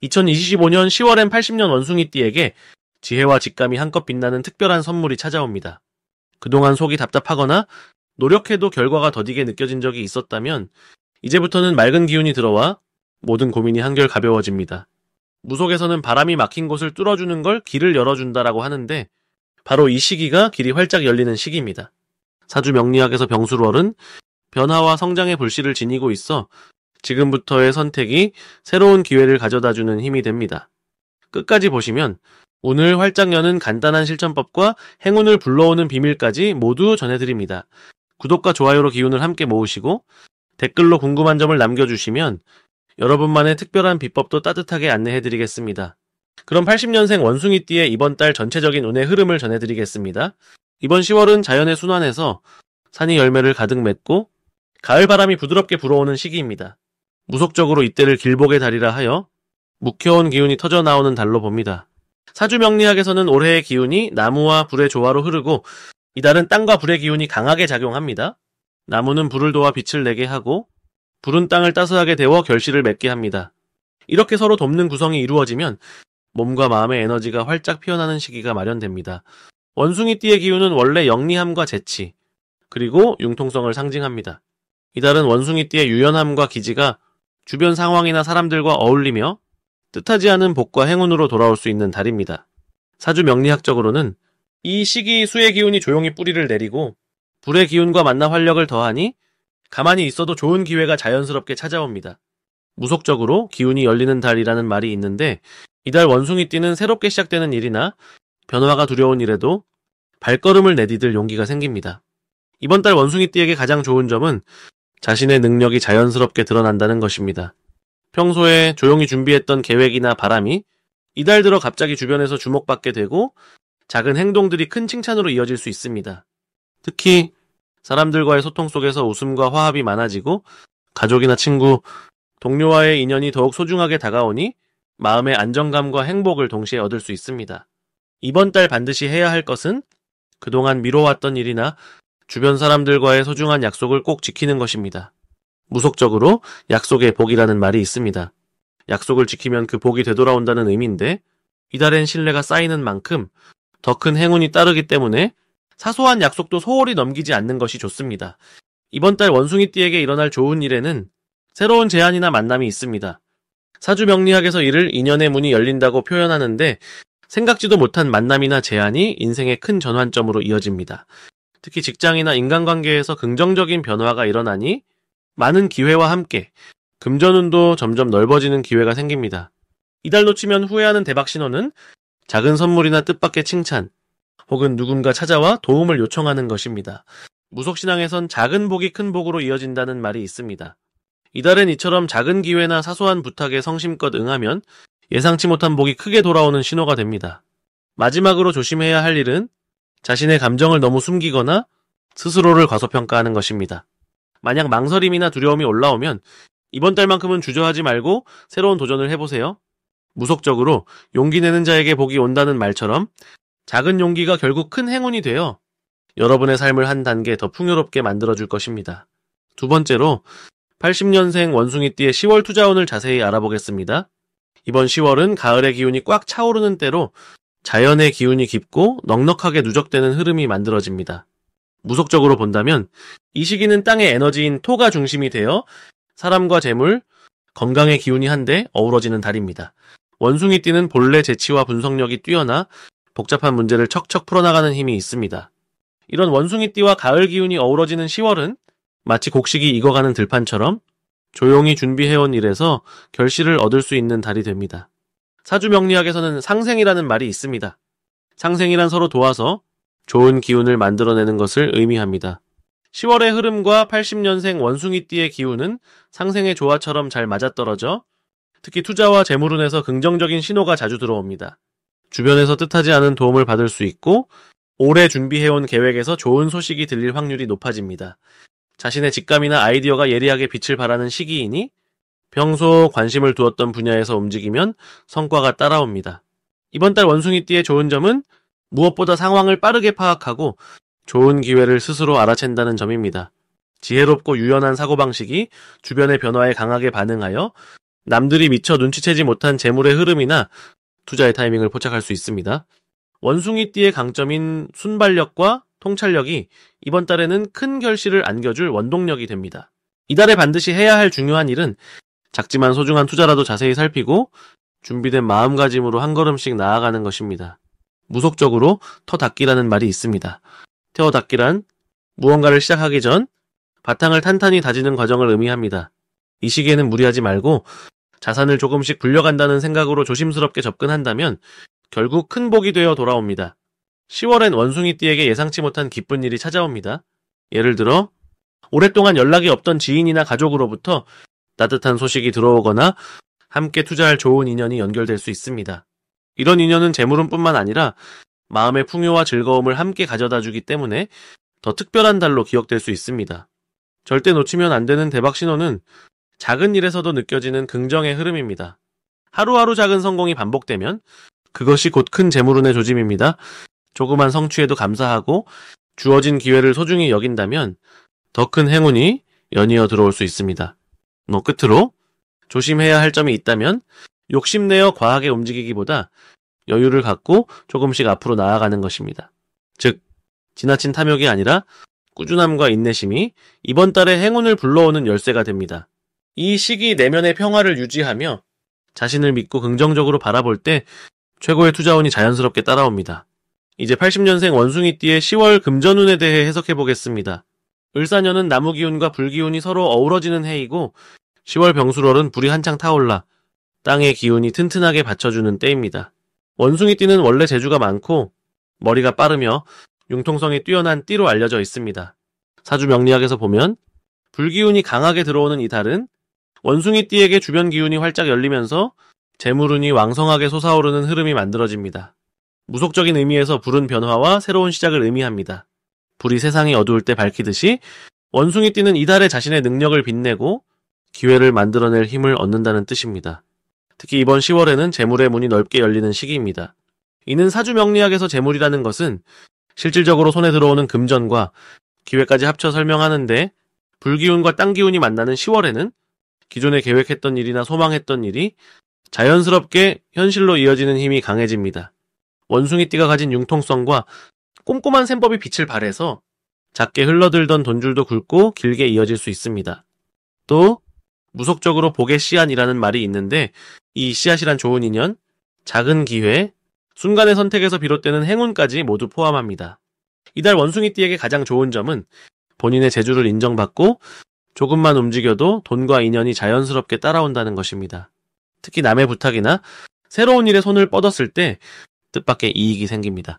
2025년 10월엔 80년 원숭이띠에게 지혜와 직감이 한껏 빛나는 특별한 선물이 찾아옵니다. 그동안 속이 답답하거나 노력해도 결과가 더디게 느껴진 적이 있었다면 이제부터는 맑은 기운이 들어와 모든 고민이 한결 가벼워집니다. 무속에서는 바람이 막힌 곳을 뚫어주는 걸 길을 열어준다라고 하는데 바로 이 시기가 길이 활짝 열리는 시기입니다. 사주 명리학에서 병술월은 변화와 성장의 불씨를 지니고 있어 지금부터의 선택이 새로운 기회를 가져다주는 힘이 됩니다. 끝까지 보시면 운을 활짝 여는 간단한 실천법과 행운을 불러오는 비밀까지 모두 전해드립니다. 구독과 좋아요로 기운을 함께 모으시고 댓글로 궁금한 점을 남겨주시면 여러분만의 특별한 비법도 따뜻하게 안내해드리겠습니다. 그럼 80년생 원숭이띠의 이번 달 전체적인 운의 흐름을 전해드리겠습니다. 이번 10월은 자연의 순환에서 산이 열매를 가득 맺고 가을 바람이 부드럽게 불어오는 시기입니다. 무속적으로 이때를 길복의 달이라 하여 묵혀온 기운이 터져나오는 달로 봅니다. 사주 명리학에서는 올해의 기운이 나무와 불의 조화로 흐르고 이달은 땅과 불의 기운이 강하게 작용합니다. 나무는 불을 도와 빛을 내게 하고 불은 땅을 따스하게 데워 결실을 맺게 합니다. 이렇게 서로 돕는 구성이 이루어지면 몸과 마음의 에너지가 활짝 피어나는 시기가 마련됩니다. 원숭이띠의 기운은 원래 영리함과 재치, 그리고 융통성을 상징합니다. 이달은 원숭이띠의 유연함과 기지가 주변 상황이나 사람들과 어울리며 뜻하지 않은 복과 행운으로 돌아올 수 있는 달입니다. 사주 명리학적으로는 이 시기 수의 기운이 조용히 뿌리를 내리고 불의 기운과 만나 활력을 더하니 가만히 있어도 좋은 기회가 자연스럽게 찾아옵니다. 무속적으로 기운이 열리는 달이라는 말이 있는데 이달 원숭이띠는 새롭게 시작되는 일이나 변화가 두려운 일에도 발걸음을 내디딜 용기가 생깁니다. 이번 달 원숭이띠에게 가장 좋은 점은 자신의 능력이 자연스럽게 드러난다는 것입니다. 평소에 조용히 준비했던 계획이나 바람이 이달 들어 갑자기 주변에서 주목받게 되고 작은 행동들이 큰 칭찬으로 이어질 수 있습니다. 특히 사람들과의 소통 속에서 웃음과 화합이 많아지고 가족이나 친구, 동료와의 인연이 더욱 소중하게 다가오니 마음의 안정감과 행복을 동시에 얻을 수 있습니다. 이번 달 반드시 해야 할 것은 그동안 미뤄왔던 일이나 주변 사람들과의 소중한 약속을 꼭 지키는 것입니다. 무속적으로 약속의 복이라는 말이 있습니다. 약속을 지키면 그 복이 되돌아온다는 의미인데 이달엔 신뢰가 쌓이는 만큼 더 큰 행운이 따르기 때문에 사소한 약속도 소홀히 넘기지 않는 것이 좋습니다. 이번 달 원숭이띠에게 일어날 좋은 일에는 새로운 제안이나 만남이 있습니다. 사주 명리학에서 이를 인연의 문이 열린다고 표현하는데 생각지도 못한 만남이나 제안이 인생의 큰 전환점으로 이어집니다. 특히 직장이나 인간관계에서 긍정적인 변화가 일어나니 많은 기회와 함께 금전운도 점점 넓어지는 기회가 생깁니다. 이달 놓치면 후회하는 대박 신호는 작은 선물이나 뜻밖의 칭찬, 혹은 누군가 찾아와 도움을 요청하는 것입니다. 무속신앙에선 작은 복이 큰 복으로 이어진다는 말이 있습니다. 이달엔 이처럼 작은 기회나 사소한 부탁에 성심껏 응하면 예상치 못한 복이 크게 돌아오는 신호가 됩니다. 마지막으로 조심해야 할 일은 자신의 감정을 너무 숨기거나 스스로를 과소평가하는 것입니다. 만약 망설임이나 두려움이 올라오면 이번 달만큼은 주저하지 말고 새로운 도전을 해보세요. 무속적으로 용기 내는 자에게 복이 온다는 말처럼 작은 용기가 결국 큰 행운이 되어 여러분의 삶을 한 단계 더 풍요롭게 만들어줄 것입니다. 두 번째로 80년생 원숭이띠의 10월 투자운을 자세히 알아보겠습니다. 이번 10월은 가을의 기운이 꽉 차오르는 때로 자연의 기운이 깊고 넉넉하게 누적되는 흐름이 만들어집니다. 무속적으로 본다면 이 시기는 땅의 에너지인 토가 중심이 되어 사람과 재물, 건강의 기운이 한데 어우러지는 달입니다. 원숭이띠는 본래 재치와 분석력이 뛰어나 복잡한 문제를 척척 풀어나가는 힘이 있습니다. 이런 원숭이띠와 가을 기운이 어우러지는 10월은 마치 곡식이 익어가는 들판처럼 조용히 준비해온 일에서 결실을 얻을 수 있는 달이 됩니다. 사주 명리학에서는 상생이라는 말이 있습니다. 상생이란 서로 도와서 좋은 기운을 만들어내는 것을 의미합니다. 10월의 흐름과 80년생 원숭이띠의 기운은 상생의 조화처럼 잘 맞아떨어져 특히 투자와 재물운에서 긍정적인 신호가 자주 들어옵니다. 주변에서 뜻하지 않은 도움을 받을 수 있고 오래 준비해온 계획에서 좋은 소식이 들릴 확률이 높아집니다. 자신의 직감이나 아이디어가 예리하게 빛을 발하는 시기이니 평소 관심을 두었던 분야에서 움직이면 성과가 따라옵니다. 이번 달 원숭이띠의 좋은 점은 무엇보다 상황을 빠르게 파악하고 좋은 기회를 스스로 알아챈다는 점입니다. 지혜롭고 유연한 사고방식이 주변의 변화에 강하게 반응하여 남들이 미처 눈치채지 못한 재물의 흐름이나 투자의 타이밍을 포착할 수 있습니다. 원숭이띠의 강점인 순발력과 통찰력이 이번 달에는 큰 결실을 안겨줄 원동력이 됩니다. 이달에 반드시 해야 할 중요한 일은 작지만 소중한 투자라도 자세히 살피고 준비된 마음가짐으로 한 걸음씩 나아가는 것입니다. 무속적으로 터닦기라는 말이 있습니다. 태워닦기란 무언가를 시작하기 전 바탕을 탄탄히 다지는 과정을 의미합니다. 이 시기에는 무리하지 말고 자산을 조금씩 불려간다는 생각으로 조심스럽게 접근한다면 결국 큰 복이 되어 돌아옵니다. 10월엔 원숭이띠에게 예상치 못한 기쁜 일이 찾아옵니다. 예를 들어 오랫동안 연락이 없던 지인이나 가족으로부터 따뜻한 소식이 들어오거나 함께 투자할 좋은 인연이 연결될 수 있습니다. 이런 인연은 재물운뿐만 아니라 마음의 풍요와 즐거움을 함께 가져다 주기 때문에 더 특별한 달로 기억될 수 있습니다. 절대 놓치면 안 되는 대박 신호는 작은 일에서도 느껴지는 긍정의 흐름입니다. 하루하루 작은 성공이 반복되면 그것이 곧 큰 재물운의 조짐입니다. 조그만 성취에도 감사하고 주어진 기회를 소중히 여긴다면 더 큰 행운이 연이어 들어올 수 있습니다. 끝으로 조심해야 할 점이 있다면 욕심내어 과하게 움직이기보다 여유를 갖고 조금씩 앞으로 나아가는 것입니다. 즉, 지나친 탐욕이 아니라 꾸준함과 인내심이 이번 달에 행운을 불러오는 열쇠가 됩니다. 이 시기 내면의 평화를 유지하며 자신을 믿고 긍정적으로 바라볼 때 최고의 투자운이 자연스럽게 따라옵니다. 이제 80년생 원숭이띠의 10월 금전운에 대해 해석해 보겠습니다. 을사년은 나무기운과 불기운이 서로 어우러지는 해이고 10월 병술월은 불이 한창 타올라 땅의 기운이 튼튼하게 받쳐주는 때입니다. 원숭이띠는 원래 재주가 많고 머리가 빠르며 융통성이 뛰어난 띠로 알려져 있습니다. 사주 명리학에서 보면 불기운이 강하게 들어오는 이 달은 원숭이띠에게 주변 기운이 활짝 열리면서 재물운이 왕성하게 솟아오르는 흐름이 만들어집니다. 무속적인 의미에서 불은 변화와 새로운 시작을 의미합니다. 불이 세상이 어두울 때 밝히듯이 원숭이띠는 이달에 자신의 능력을 빛내고 기회를 만들어낼 힘을 얻는다는 뜻입니다. 특히 이번 10월에는 재물의 문이 넓게 열리는 시기입니다. 이는 사주 명리학에서 재물이라는 것은 실질적으로 손에 들어오는 금전과 기회까지 합쳐 설명하는데 불기운과 땅기운이 만나는 10월에는 기존에 계획했던 일이나 소망했던 일이 자연스럽게 현실로 이어지는 힘이 강해집니다. 원숭이띠가 가진 융통성과 꼼꼼한 셈법이 빛을 발해서 작게 흘러들던 돈줄도 굵고 길게 이어질 수 있습니다. 또 무속적으로 복의 씨앗이라는 말이 있는데 이 씨앗이란 좋은 인연, 작은 기회, 순간의 선택에서 비롯되는 행운까지 모두 포함합니다. 이달 원숭이띠에게 가장 좋은 점은 본인의 재주를 인정받고 조금만 움직여도 돈과 인연이 자연스럽게 따라온다는 것입니다. 특히 남의 부탁이나 새로운 일에 손을 뻗었을 때 뜻밖의 이익이 생깁니다.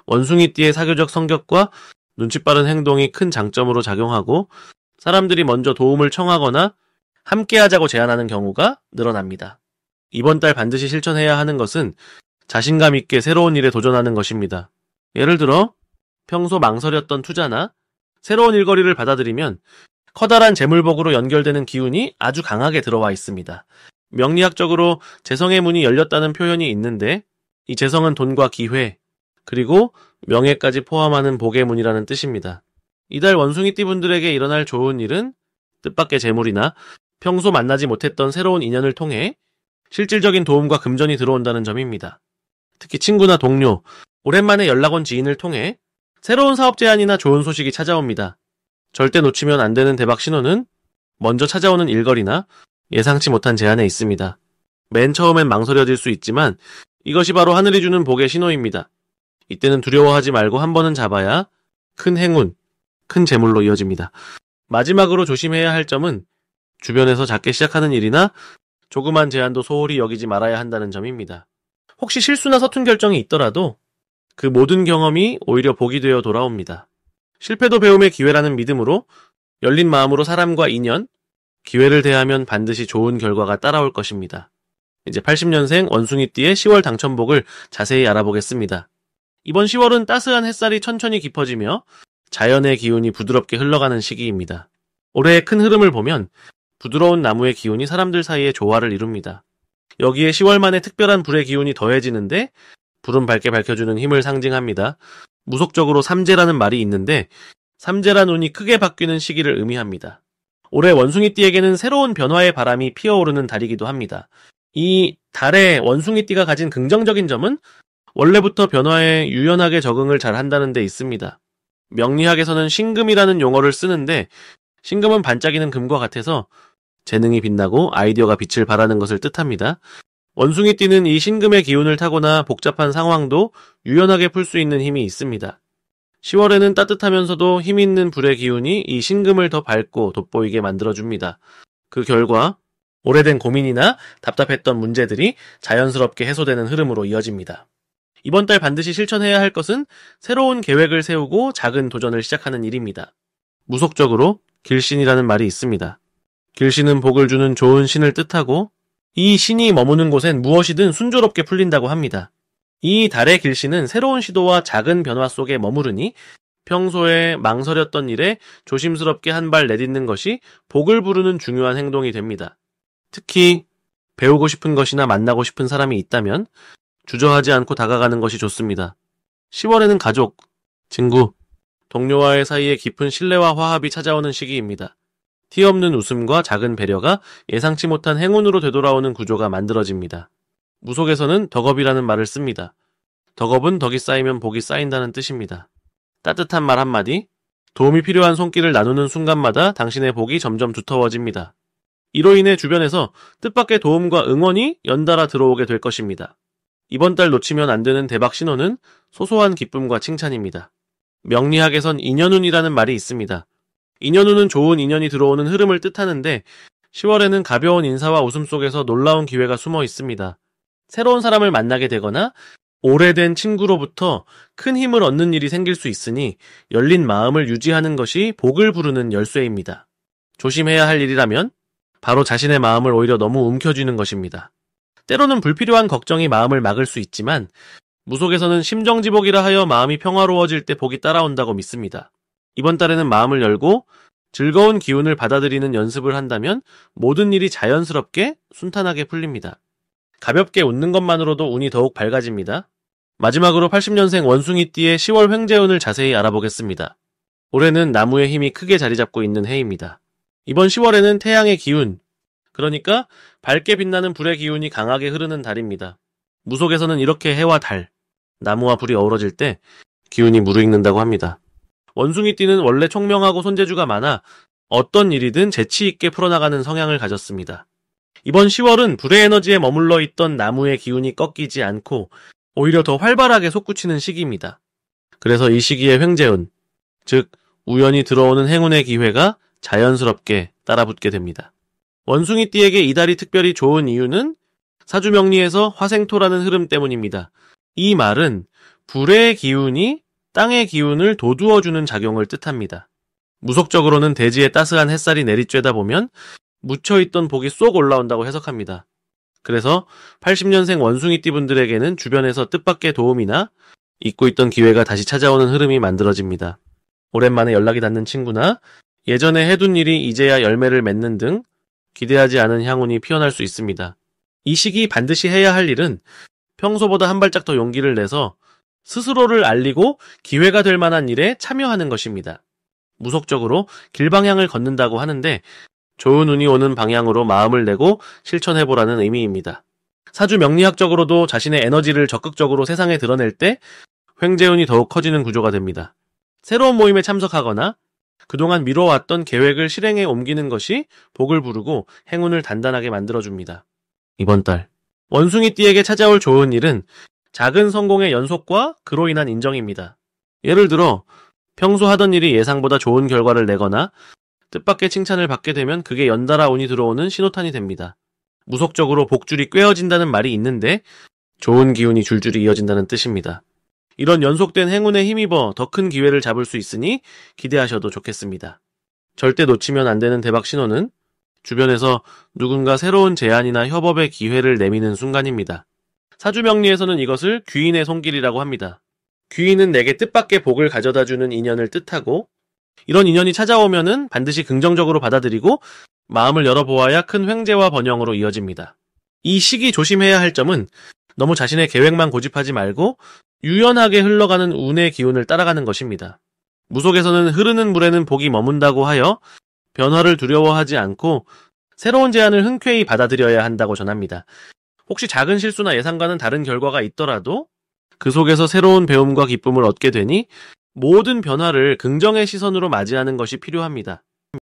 원숭이띠의 사교적 성격과 눈치 빠른 행동이 큰 장점으로 작용하고 사람들이 먼저 도움을 청하거나 함께하자고 제안하는 경우가 늘어납니다. 이번 달 반드시 실천해야 하는 것은 자신감 있게 새로운 일에 도전하는 것입니다. 예를 들어 평소 망설였던 투자나 새로운 일거리를 받아들이면 커다란 재물복으로 연결되는 기운이 아주 강하게 들어와 있습니다. 명리학적으로 재성의 문이 열렸다는 표현이 있는데 이 재성은 돈과 기회, 그리고 명예까지 포함하는 복의 문이라는 뜻입니다. 이달 원숭이띠 분들에게 일어날 좋은 일은 뜻밖의 재물이나 평소 만나지 못했던 새로운 인연을 통해 실질적인 도움과 금전이 들어온다는 점입니다. 특히 친구나 동료, 오랜만에 연락 온 지인을 통해 새로운 사업 제안이나 좋은 소식이 찾아옵니다. 절대 놓치면 안 되는 대박 신호는 먼저 찾아오는 일거리나 예상치 못한 제안에 있습니다. 맨 처음엔 망설여질 수 있지만 이것이 바로 하늘이 주는 복의 신호입니다. 이때는 두려워하지 말고 한 번은 잡아야 큰 행운, 큰 재물로 이어집니다. 마지막으로 조심해야 할 점은 주변에서 작게 시작하는 일이나 조그만 제안도 소홀히 여기지 말아야 한다는 점입니다. 혹시 실수나 서툰 결정이 있더라도 그 모든 경험이 오히려 복이 되어 돌아옵니다. 실패도 배움의 기회라는 믿음으로 열린 마음으로 사람과 인연, 기회를 대하면 반드시 좋은 결과가 따라올 것입니다. 이제 80년생 원숭이띠의 10월 당첨복을 자세히 알아보겠습니다. 이번 10월은 따스한 햇살이 천천히 깊어지며 자연의 기운이 부드럽게 흘러가는 시기입니다. 올해의 큰 흐름을 보면 부드러운 나무의 기운이 사람들 사이에 조화를 이룹니다. 여기에 10월만의 특별한 불의 기운이 더해지는데 불은 밝게 밝혀주는 힘을 상징합니다. 무속적으로 삼재라는 말이 있는데 삼재란 운이 크게 바뀌는 시기를 의미합니다. 올해 원숭이띠에게는 새로운 변화의 바람이 피어오르는 달이기도 합니다. 이 달의 원숭이띠가 가진 긍정적인 점은 원래부터 변화에 유연하게 적응을 잘 한다는 데 있습니다. 명리학에서는 신금이라는 용어를 쓰는데 신금은 반짝이는 금과 같아서 재능이 빛나고 아이디어가 빛을 발하는 것을 뜻합니다. 원숭이띠는 이 신금의 기운을 타거나 복잡한 상황도 유연하게 풀 수 있는 힘이 있습니다. 10월에는 따뜻하면서도 힘있는 불의 기운이 이 신금을 더 밝고 돋보이게 만들어줍니다. 그 결과 오래된 고민이나 답답했던 문제들이 자연스럽게 해소되는 흐름으로 이어집니다. 이번 달 반드시 실천해야 할 것은 새로운 계획을 세우고 작은 도전을 시작하는 일입니다. 무속적으로 길신이라는 말이 있습니다. 길신은 복을 주는 좋은 신을 뜻하고 이 신이 머무는 곳엔 무엇이든 순조롭게 풀린다고 합니다. 이 달의 길신은 새로운 시도와 작은 변화 속에 머무르니 평소에 망설였던 일에 조심스럽게 한 발 내딛는 것이 복을 부르는 중요한 행동이 됩니다. 특히 배우고 싶은 것이나 만나고 싶은 사람이 있다면 주저하지 않고 다가가는 것이 좋습니다. 10월에는 가족, 친구, 동료와의 사이에 깊은 신뢰와 화합이 찾아오는 시기입니다. 티 없는 웃음과 작은 배려가 예상치 못한 행운으로 되돌아오는 구조가 만들어집니다. 무속에서는 덕업이라는 말을 씁니다. 덕업은 덕이 쌓이면 복이 쌓인다는 뜻입니다. 따뜻한 말 한마디, 도움이 필요한 손길을 나누는 순간마다 당신의 복이 점점 두터워집니다. 이로 인해 주변에서 뜻밖의 도움과 응원이 연달아 들어오게 될 것입니다. 이번 달 놓치면 안 되는 대박 신호는 소소한 기쁨과 칭찬입니다. 명리학에선 인연운이라는 말이 있습니다. 인연운은 좋은 인연이 들어오는 흐름을 뜻하는데 10월에는 가벼운 인사와 웃음 속에서 놀라운 기회가 숨어 있습니다. 새로운 사람을 만나게 되거나 오래된 친구로부터 큰 힘을 얻는 일이 생길 수 있으니 열린 마음을 유지하는 것이 복을 부르는 열쇠입니다. 조심해야 할 일이라면 바로 자신의 마음을 오히려 너무 움켜쥐는 것입니다. 때로는 불필요한 걱정이 마음을 막을 수 있지만 무속에서는 심정지복이라 하여 마음이 평화로워질 때 복이 따라온다고 믿습니다. 이번 달에는 마음을 열고 즐거운 기운을 받아들이는 연습을 한다면 모든 일이 자연스럽게 순탄하게 풀립니다. 가볍게 웃는 것만으로도 운이 더욱 밝아집니다. 마지막으로 80년생 원숭이띠의 10월 횡재운을 자세히 알아보겠습니다. 올해는 나무의 힘이 크게 자리잡고 있는 해입니다. 이번 10월에는 태양의 기운, 그러니까 밝게 빛나는 불의 기운이 강하게 흐르는 달입니다. 무속에서는 이렇게 해와 달, 나무와 불이 어우러질 때 기운이 무르익는다고 합니다. 원숭이띠는 원래 총명하고 손재주가 많아 어떤 일이든 재치 있게 풀어나가는 성향을 가졌습니다. 이번 10월은 불의 에너지에 머물러 있던 나무의 기운이 꺾이지 않고 오히려 더 활발하게 솟구치는 시기입니다. 그래서 이 시기의 횡재운, 즉 우연히 들어오는 행운의 기회가 자연스럽게 따라붙게 됩니다. 원숭이띠에게 이달이 특별히 좋은 이유는 사주명리에서 화생토라는 흐름 때문입니다. 이 말은 불의 기운이 땅의 기운을 도두어주는 작용을 뜻합니다. 무속적으로는 대지에 따스한 햇살이 내리쬐다 보면 묻혀있던 복이 쏙 올라온다고 해석합니다. 그래서 80년생 원숭이띠 분들에게는 주변에서 뜻밖의 도움이나 잊고 있던 기회가 다시 찾아오는 흐름이 만들어집니다. 오랜만에 연락이 닿는 친구나 예전에 해둔 일이 이제야 열매를 맺는 등 기대하지 않은 향운이 피어날 수 있습니다. 이 시기 반드시 해야 할 일은 평소보다 한 발짝 더 용기를 내서 스스로를 알리고 기회가 될 만한 일에 참여하는 것입니다. 무속적으로 길방향을 걷는다고 하는데 좋은 운이 오는 방향으로 마음을 내고 실천해보라는 의미입니다. 사주 명리학적으로도 자신의 에너지를 적극적으로 세상에 드러낼 때 횡재운이 더욱 커지는 구조가 됩니다. 새로운 모임에 참석하거나 그동안 미뤄왔던 계획을 실행에 옮기는 것이 복을 부르고 행운을 단단하게 만들어줍니다. 이번 달 원숭이띠에게 찾아올 좋은 일은 작은 성공의 연속과 그로 인한 인정입니다. 예를 들어 평소 하던 일이 예상보다 좋은 결과를 내거나 뜻밖의 칭찬을 받게 되면 그게 연달아 운이 들어오는 신호탄이 됩니다. 무속적으로 복줄이 꿰어진다는 말이 있는데 좋은 기운이 줄줄이 이어진다는 뜻입니다. 이런 연속된 행운에 힘입어 더 큰 기회를 잡을 수 있으니 기대하셔도 좋겠습니다. 절대 놓치면 안 되는 대박 신호는 주변에서 누군가 새로운 제안이나 협업의 기회를 내미는 순간입니다. 사주명리에서는 이것을 귀인의 손길이라고 합니다. 귀인은 내게 뜻밖의 복을 가져다주는 인연을 뜻하고 이런 인연이 찾아오면은 반드시 긍정적으로 받아들이고 마음을 열어보아야 큰 횡재와 번영으로 이어집니다. 이 시기 조심해야 할 점은 너무 자신의 계획만 고집하지 말고 유연하게 흘러가는 운의 기운을 따라가는 것입니다. 무속에서는 흐르는 물에는 복이 머문다고 하여 변화를 두려워하지 않고 새로운 제안을 흔쾌히 받아들여야 한다고 전합니다. 혹시 작은 실수나 예상과는 다른 결과가 있더라도 그 속에서 새로운 배움과 기쁨을 얻게 되니 모든 변화를 긍정의 시선으로 맞이하는 것이 필요합니다.